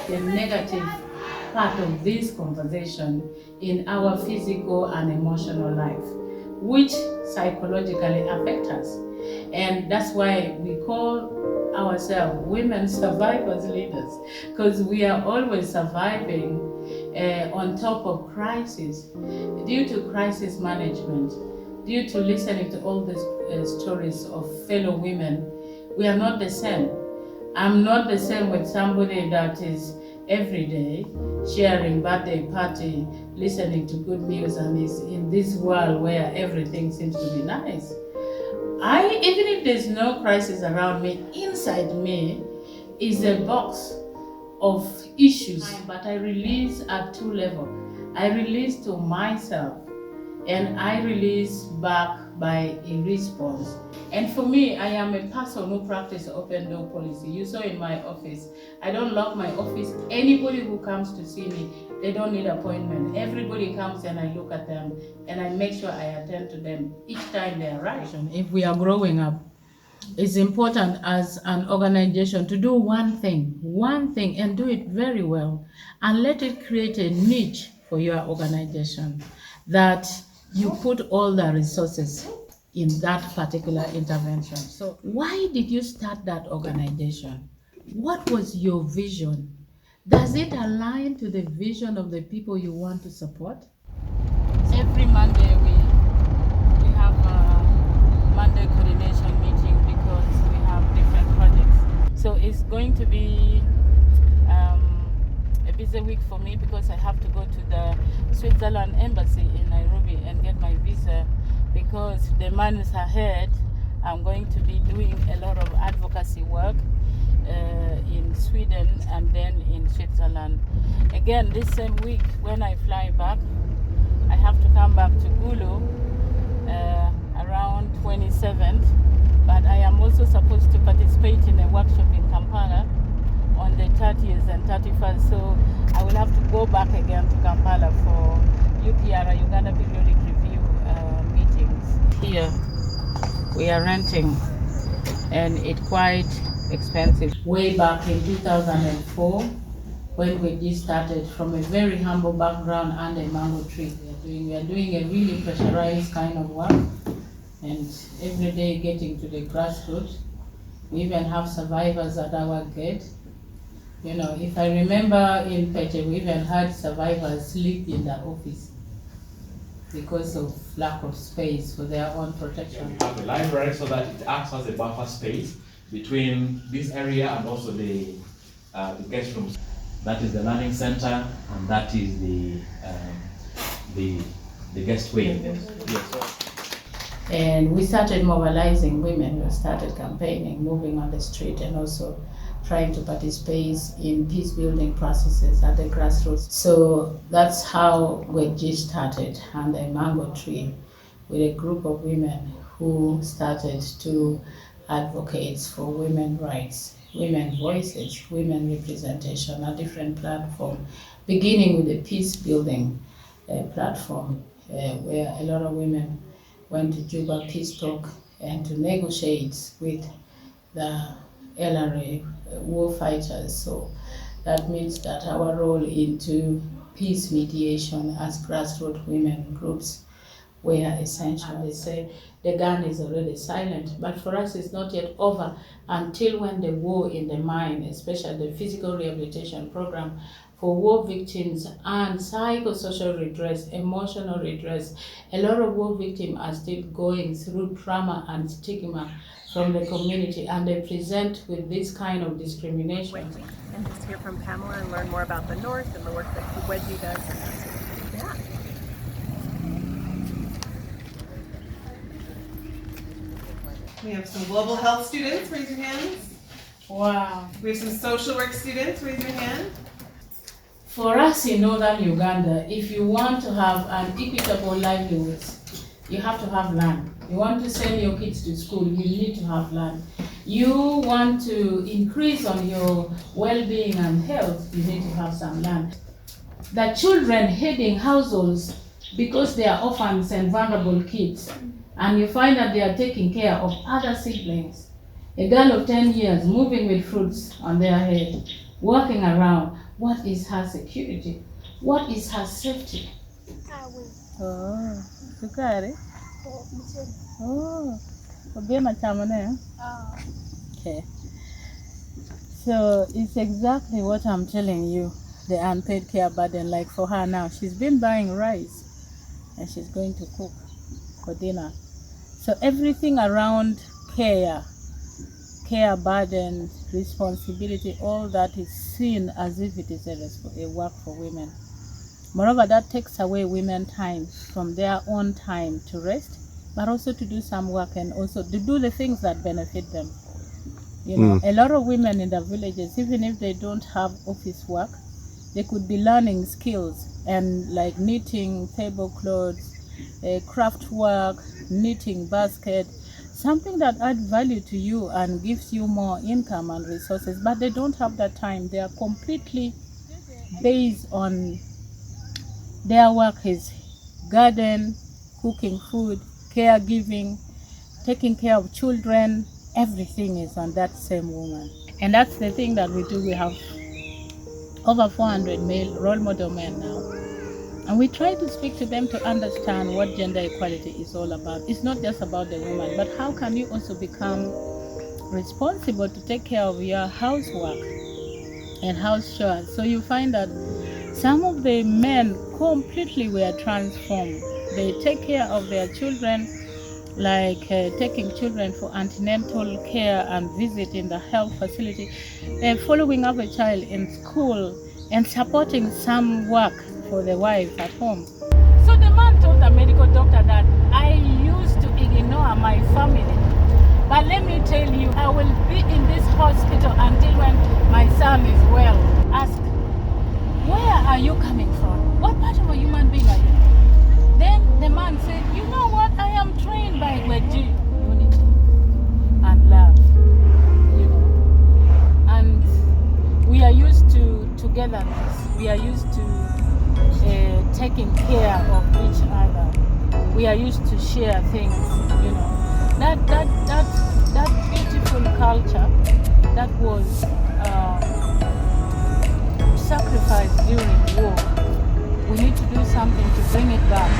the negative part of this conversation in our physical and emotional life, which psychologically affect us. And that's why we call ourselves women survivors leaders, because we are always surviving on top of crisis, due to crisis management, due to listening to all these stories of fellow women. We are not the same. I'm not the same with somebody that is every day sharing birthday party, listening to good news, and is in this world where everything seems to be nice. Even if there's no crisis around me, inside me is a box of issues, but I release at two levels. I release to myself, and I release back by a response. And for me, I am a person who practices open door policy. You saw in my office, I don't lock my office. Anybody who comes to see me, they don't need appointment. Everybody comes and I look at them and I make sure I attend to them each time they arrive. If we are growing up, it's important as an organization to do one thing and do it very well, and let it create a niche for your organization, that you put all the resources in that particular intervention. So why did you start that organization? What was your vision? Does it align to the vision of the people you want to support? Every Monday we have a Monday coordination meeting because we have different projects. So it's going to be a busy week for me because I have to go to the Switzerland embassy in Nairobi and get my visa, because the months ahead I'm going to be doing a lot of advocacy work in Sweden and then in Switzerland. Again, this same week when I fly back, I have to come back to Gulu around 27th, but I am also supposed to participate in a workshop in Kampala on the 30th and 31st, so I will have to go back again to Kampala for UPR, Uganda Periodic Review meetings. Here we are renting, and it's quite expensive. Way back in 2004, when we just started from a very humble background and a mango tree, we are doing a really pressurized kind of work, and every day getting to the grassroots. We even have survivors at our gate. You know, if I remember in Pete, we even had survivors sleep in the office because of lack of space for their own protection. We have a library so that it acts as a buffer space between this area and also the guest rooms. That is the learning center, and that is the guest wing. Yes. And we started mobilizing women. We started campaigning, moving on the street, and also trying to participate in peace building processes at the grassroots. So that's how GWED-G started, and the mango tree, with a group of women who started to advocate for women's rights, women's voices, women representation, a different platform, beginning with the peace building platform, where a lot of women went to Juba Peace Talk and to negotiate with the LRA war fighters. So that means that our role into peace mediation as grassroots women groups were essential. They say the gun is already silent, but for us it's not yet over until when the war in the mind, especially the physical rehabilitation program for war victims and psychosocial redress, emotional redress. A lot of war victims are still going through trauma and stigma from the community, and they present with this kind of discrimination. And just hear from Pamela and learn more about the North and the work that GWED-G does. Yeah. We have some global health students, raise your hands. Wow. We have some social work students, raise your hand. For us in northern Uganda, if you want to have an equitable livelihood, you have to have land. You want to send your kids to school, you need to have land. You want to increase on your well-being and health, you need to have some land. The children heading households because they are orphans and vulnerable kids, and you find that they are taking care of other siblings. A girl of 10 years moving with fruits on their head, walking around, What is her security? What is her safety? Oh, sukari. Oh, obema chamane. Okay. So it's exactly what I'm telling you, the unpaid care burden. Like for her now, she's been buying rice and she's going to cook for dinner. So everything around care burden, responsibility, all that is seen as if it is a work for women. Moreover, that takes away women time from their own time to rest, but also to do some work and also to do the things that benefit them. You know, a lot of women in the villages, even if they don't have office work, they could be learning skills and like knitting tablecloths, craft work, knitting basket, something that adds value to you and gives you more income and resources, but they don't have that time. They are completely based on their work is garden, cooking food, caregiving, taking care of children. Everything is on that same woman. And that's the thing that we do. We have over 400 male role model men now. And we try to speak to them to understand what gender equality is all about. It's not just about the woman, but how can you also become responsible to take care of your housework and house chores? So you find that some of the men completely were transformed. They take care of their children, like taking children for antenatal care and visit in the health facility, following up a child in school, and supporting some work for the wife at home. So the man told the medical doctor that I used to ignore my family, but let me tell you, I will be in this hospital until when my son is well. Ask, where are you coming from? What part of a human being are you? Then the man said, you know what, I am trained by GWED-G, unity and love, you know, and we are used to togetherness. We are used to taking care of each other. We are used to share things, you know. That beautiful culture that was sacrificed during war. We need to do something to bring it back.